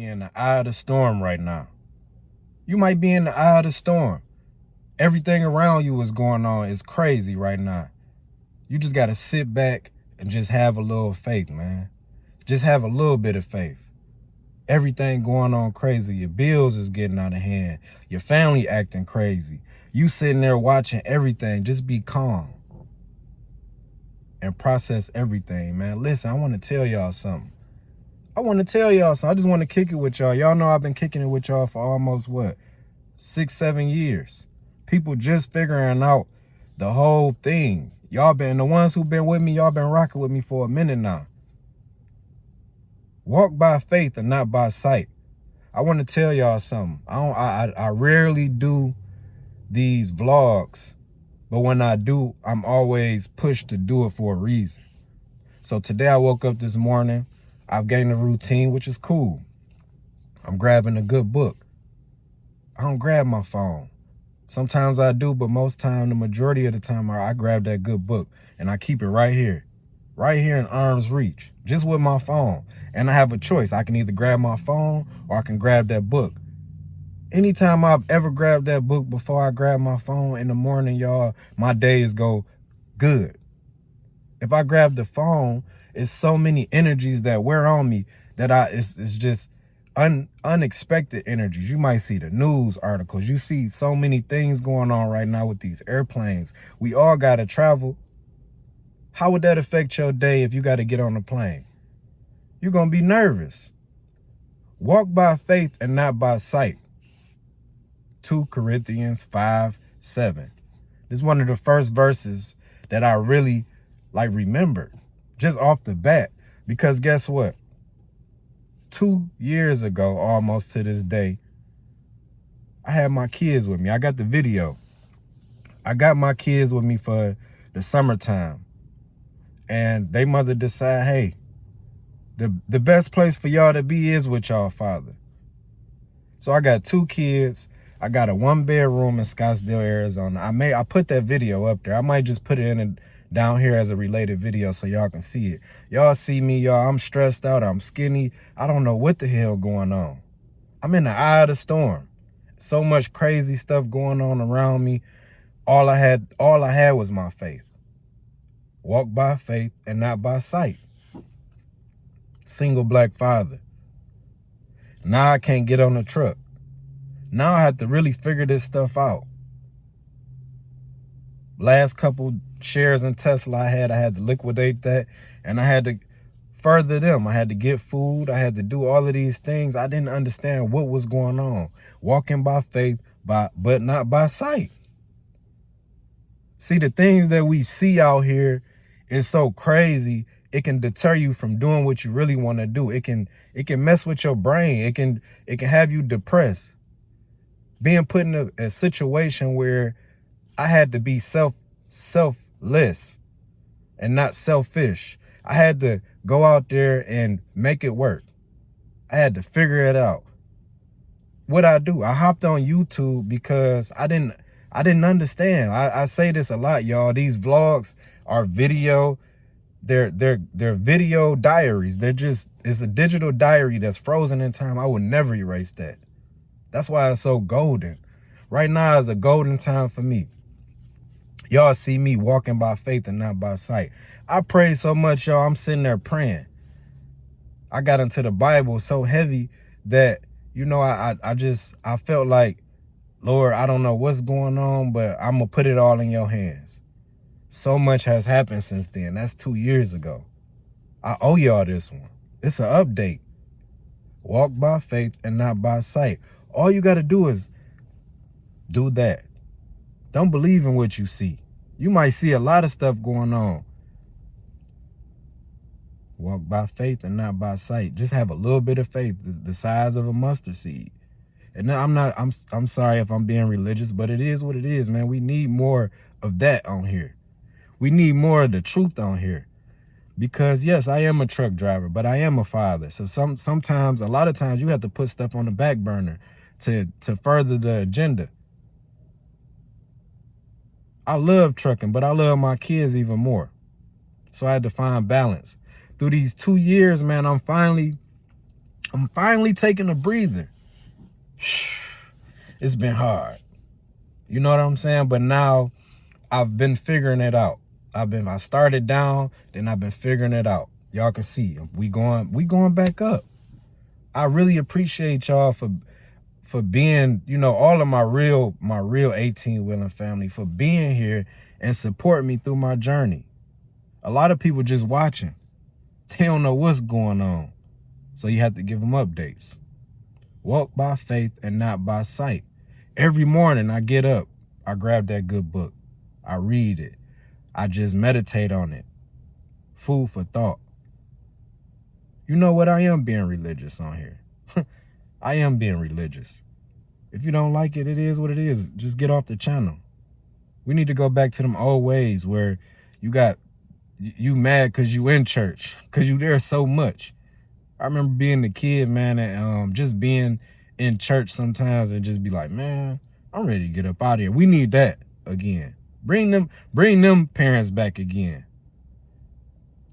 be in the eye of the storm right now. You might be in the eye of the storm. Everything around you is going on. It's crazy right now. You just got to sit back and just have a little faith, man. Just have a little bit of faith. Everything going on crazy. Your bills is getting out of hand. Your family acting crazy. You sitting there watching everything. Just be calm and process everything, man. Listen, I want to tell y'all something. I just want to kick it with y'all. Y'all know I've been kicking it with y'all for almost, 6-7 years. People just figuring out the whole thing. Y'all been, the ones who been with me, y'all been rocking with me for a minute now. Walk by faith and not by sight. I want to tell y'all something. I rarely do these vlogs, but when I do, I'm always pushed to do it for a reason. So today I woke up this morning. I've gained a routine, which is cool. I'm grabbing a good book. I don't grab my phone. Sometimes I do, but most time, the majority of the time, I grab that good book and I keep it right here in arm's reach, just with my phone. And I have a choice. I can either grab my phone or I can grab that book. Anytime I've ever grabbed that book before I grab my phone in the morning, y'all, my days go good. If I grab the phone, it's so many energies that wear on me that it's just unexpected energies. You might see the news articles. You see so many things going on right now with these airplanes. We all got to travel. How would that affect your day if you got to get on a plane? You're going to be nervous. Walk by faith and not by sight. 2 Corinthians 5:7. This is one of the first verses that I really remembered just off the bat, because guess what? 2 years ago, almost to this day, I had my kids with me. I got the video. I got my kids with me for the summertime, and they mother decide, hey, the best place for y'all to be is with y'all father. So I got 2 kids. I got a 1-bedroom in Scottsdale, Arizona. I put that video up there. I might just put it down here as a related video so y'all can see it. Y'all see me, y'all. I'm stressed out. I'm skinny. I don't know what the hell going on. I'm in the eye of the storm. So much crazy stuff going on around me. All I had was my faith. Walk by faith and not by sight. Single black father. Now I can't get on the truck. Now I have to really figure this stuff out. Last couple shares in Tesla I had to liquidate that, and I had to further them. I had to get food. I had to do all of these things. I didn't understand what was going on. Walking by faith, but not by sight. See, the things that we see out here is so crazy. It can deter you from doing what you really want to do. It can mess with your brain. It can have you depressed. Being put in a situation where I had to be selfless and not selfish. I had to go out there and make it work. I had to figure it out. What I do, I hopped on YouTube because I didn't understand. I say this a lot, y'all. These vlogs are video. They're video diaries. It's a digital diary that's frozen in time. I would never erase that. That's why it's so golden. Right now is a golden time for me. Y'all see me walking by faith and not by sight. I pray so much, y'all. I'm sitting there praying. I got into the Bible so heavy that, I felt like, Lord, I don't know what's going on, but I'm going to put it all in your hands. So much has happened since then. That's 2 years ago. I owe y'all this one. It's an update. Walk by faith and not by sight. All you got to do is do that. Don't believe in what you see. You might see a lot of stuff going on. Walk by faith and not by sight. Just have a little bit of faith, the size of a mustard seed. And I'm sorry if I'm being religious, but it is what it is, man. We need more of that on here. We need more of the truth on here. Because yes, I am a truck driver, but I am a father. So sometimes, a lot of times, you have to put stuff on the back burner to further the agenda. I love trucking, but I love my kids even more. So I had to find balance. Through these 2 years, man, I'm finally I'm finally taking a breather. It's been hard. You know what I'm saying? But now I've been figuring it out. I started down, then I've been figuring it out. Y'all can see we going back up. I really appreciate y'all for being, you know, all of my real 18 Wheeling family, for being here and supporting me through my journey. A lot of people just watching. They don't know what's going on. So you have to give them updates. Walk by faith and not by sight. Every morning I get up, I grab that good book. I read it. I just meditate on it. Food for thought. You know what? I am being religious on here. I am being religious. If you don't like it, it is what it is. Just get off the channel. We need to go back to them old ways where you mad because you in church, because you there so much. I remember being a kid, man, and just being in church sometimes and just be like, man, I'm ready to get up out of here. We need that again. Bring them parents back again.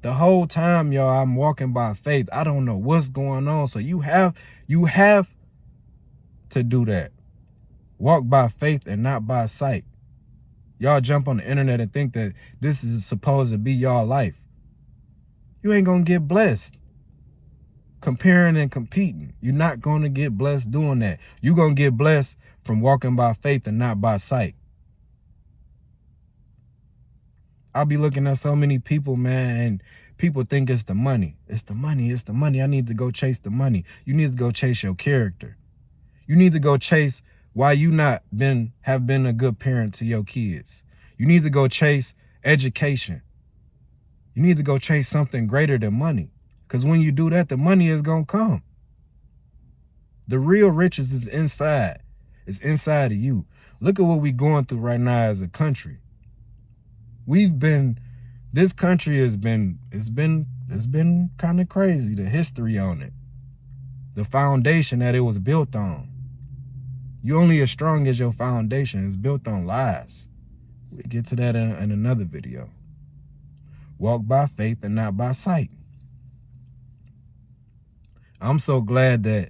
The whole time, y'all, I'm walking by faith. I don't know what's going on. So you have to do that. Walk by faith and not by sight. Y'all jump on the internet and think that this is supposed to be y'all life. You ain't gonna get blessed comparing and competing. You're not gonna get blessed doing that. You're gonna get blessed from walking by faith and not by sight. I'll be looking at so many people, man, and people think it's the money. It's the money. It's the money. I need to go chase the money. You need to go chase your character. You need to go chase why you have been a good parent to your kids. You need to go chase education. You need to go chase something greater than money. Because when you do that, the money is going to come. The real riches is inside. It's inside of you. Look at what we're going through right now as a country. This country it's been kind of crazy, the history on it. The foundation that it was built on. You're only as strong as your foundation. It's built on lies. We'll get to that in another video. Walk by faith and not by sight. I'm so glad that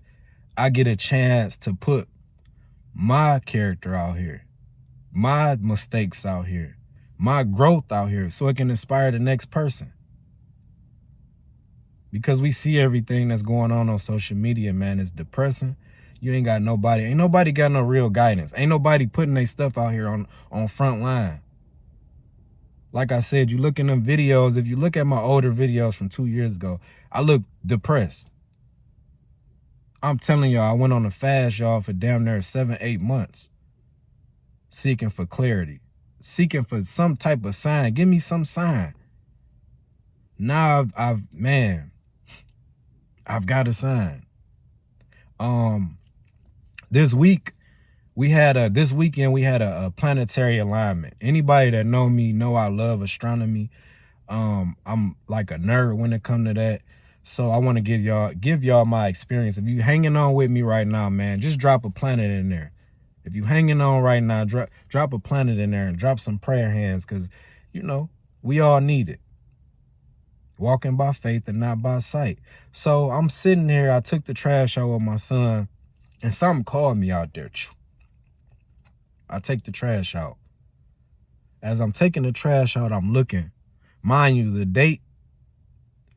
I get a chance to put my character out here, my mistakes out here, my growth out here, so it can inspire the next person. Because we see everything that's going on social media, man. It's depressing. You ain't nobody got no real guidance. Ain't nobody putting their stuff out here on front line. Like I said, you look in them videos, if you look at my older videos from 2 years ago, I look depressed. I'm telling y'all, I went on a fast, y'all, for damn near 7-8 months. Seeking for clarity. Seeking for some type of sign. Give me some sign. Now I've got a sign. This weekend we had a planetary alignment. Anybody that know me know I love astronomy. I'm like a nerd when it comes to that. So I want to give y'all my experience. If you hanging on with me right now, man, just drop a planet in there. If you hanging on right now, drop a planet in there and drop some prayer hands, because, you know, we all need it. Walking by faith and not by sight. So I'm sitting here. I took the trash out with my son, and something called me out there. I take the trash out. As I'm taking the trash out, I'm looking. Mind you, the date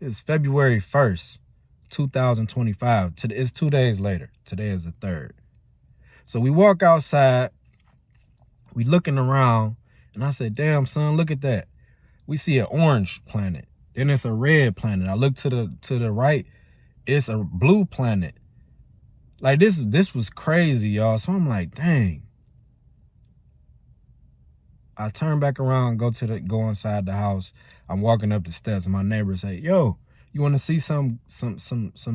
is February 1st, 2025. It's 2 days later. Today is the 3rd. So we walk outside. We looking around, and I said, damn, son, look at that. We see an orange planet. Then it's a red planet. I look to the right. It's a blue planet. Like this was crazy, y'all. So I'm like, dang. I turn back around, go inside the house. I'm walking up the steps, and my neighbor say, yo, you want to see some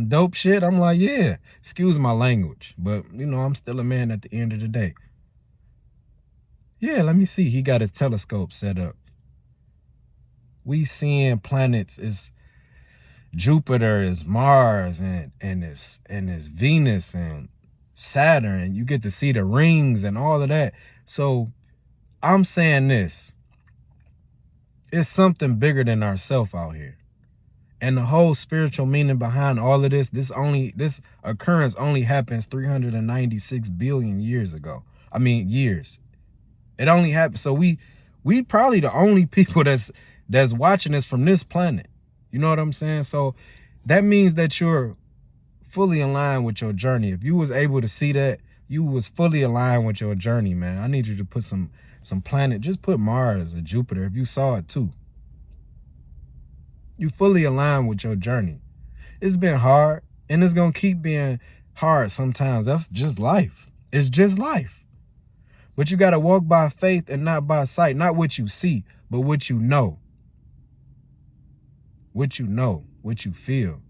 dope shit? I'm like, yeah. Excuse my language, but you know, I'm still a man at the end of the day. Yeah, let me see. He got his telescope set up. We seeing planets is Jupiter, is Mars, and it's Venus and Saturn, and you get to see the rings and all of that. So I'm saying this. It's something bigger than ourselves out here. And the whole spiritual meaning behind all of this occurrence only happens 396 billion years ago. I mean, years. It only happened. So we probably the only people that's watching this from this planet. You know what I'm saying? So that means that you're fully aligned with your journey. If you was able to see that, you was fully aligned with your journey, man. I need you to put some planet, just put Mars or Jupiter if you saw it too. You fully aligned with your journey. It's been hard, and it's going to keep being hard sometimes. That's just life. It's just life. But you got to walk by faith and not by sight. Not what you see, but what you know. What you know, what you feel.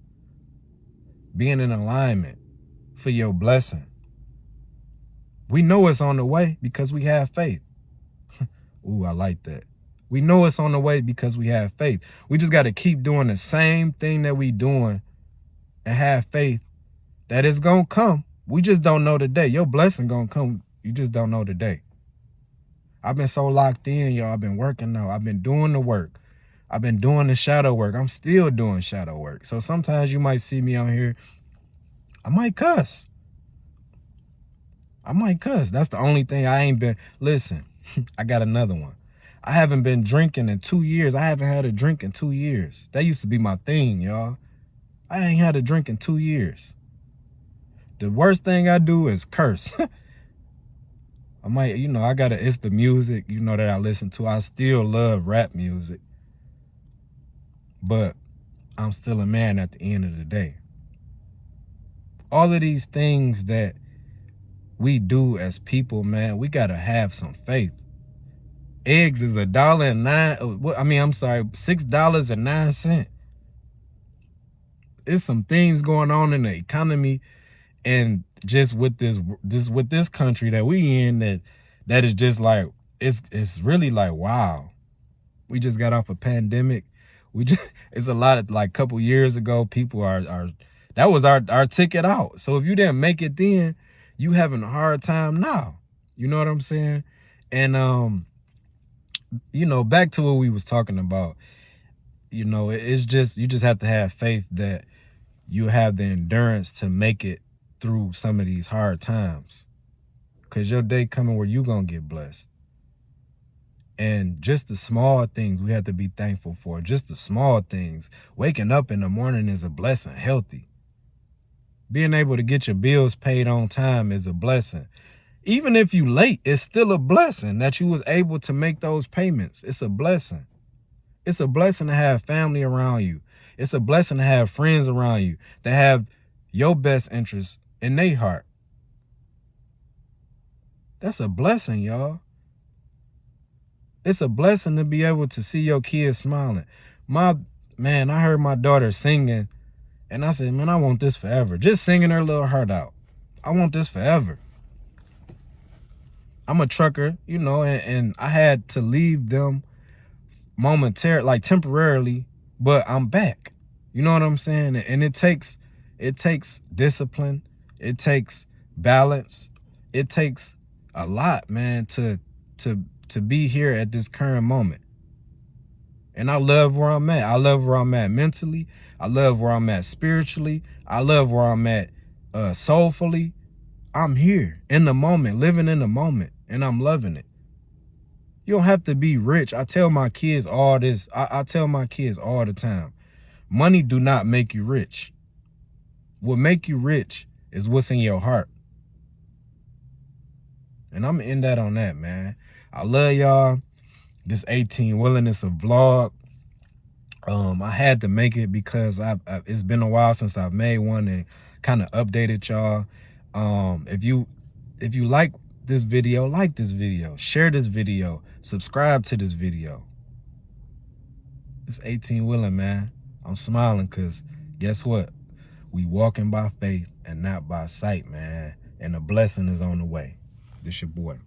Being in alignment for your blessing. We know it's on the way because we have faith. Ooh, I like that. We know it's on the way because we have faith. We just got to keep doing the same thing that we doing and have faith that it's going to come. We just don't know the day. Your blessing going to come. You just don't know the day. I've been so locked in, y'all. I've been working now. I've been doing the work. I've been doing the shadow work. I'm still doing shadow work. So sometimes you might see me on here. I might cuss. That's the only thing I ain't been. Listen, I got another one. I haven't been drinking in 2 years. I haven't had a drink in 2 years. That used to be my thing, y'all. I ain't had a drink in 2 years. The worst thing I do is curse. I might, it's the music, that I listen to. I still love rap music. But I'm still a man at the end of the day. All of these things that we do as people, man, we got to have some faith. Eggs is $6.09. It's some things going on in the economy and just with this country that we in that is just like it's really like, wow. We just got off a pandemic. It's a lot of, like, couple years ago, people that was our ticket out. So if you didn't make it then, you having a hard time now. You know what I'm saying? And back to what we was talking about, it's just, you just have to have faith that you have the endurance to make it through some of these hard times. Because your day coming where you going to get blessed. And just the small things we have to be thankful for. Just the small things. Waking up in the morning is a blessing. Healthy. Being able to get your bills paid on time is a blessing. Even if you late, it's still a blessing that you was able to make those payments. It's a blessing. It's a blessing to have family around you. It's a blessing to have friends around you that have your best interests in their heart. That's a blessing, y'all. It's a blessing to be able to see your kids smiling. I heard my daughter singing, and I said, man, I want this forever. Just singing her little heart out. I want this forever. I'm a trucker, and I had to leave them temporarily, but I'm back. You know what I'm saying? And it takes discipline. It takes balance. It takes a lot, man, to be here at this current moment. And I love where I'm at. I love where I'm at mentally. I love where I'm at spiritually. I love where I'm at soulfully. I'm here in the moment, living in the moment, and I'm loving it. You don't have to be rich. I tell my kids all this. I tell my kids all the time, money do not make you rich. What make you rich is what's in your heart. And I'm going to end that on that, man. I love y'all. This 18 Willingness of vlog. I had to make it because it's been a while since I've made one and kind of updated y'all. If you like this video, share this video, subscribe to this video. It's 18 Willing, man. I'm smiling because guess what? We walking by faith and not by sight, man. And the blessing is on the way. This your boy.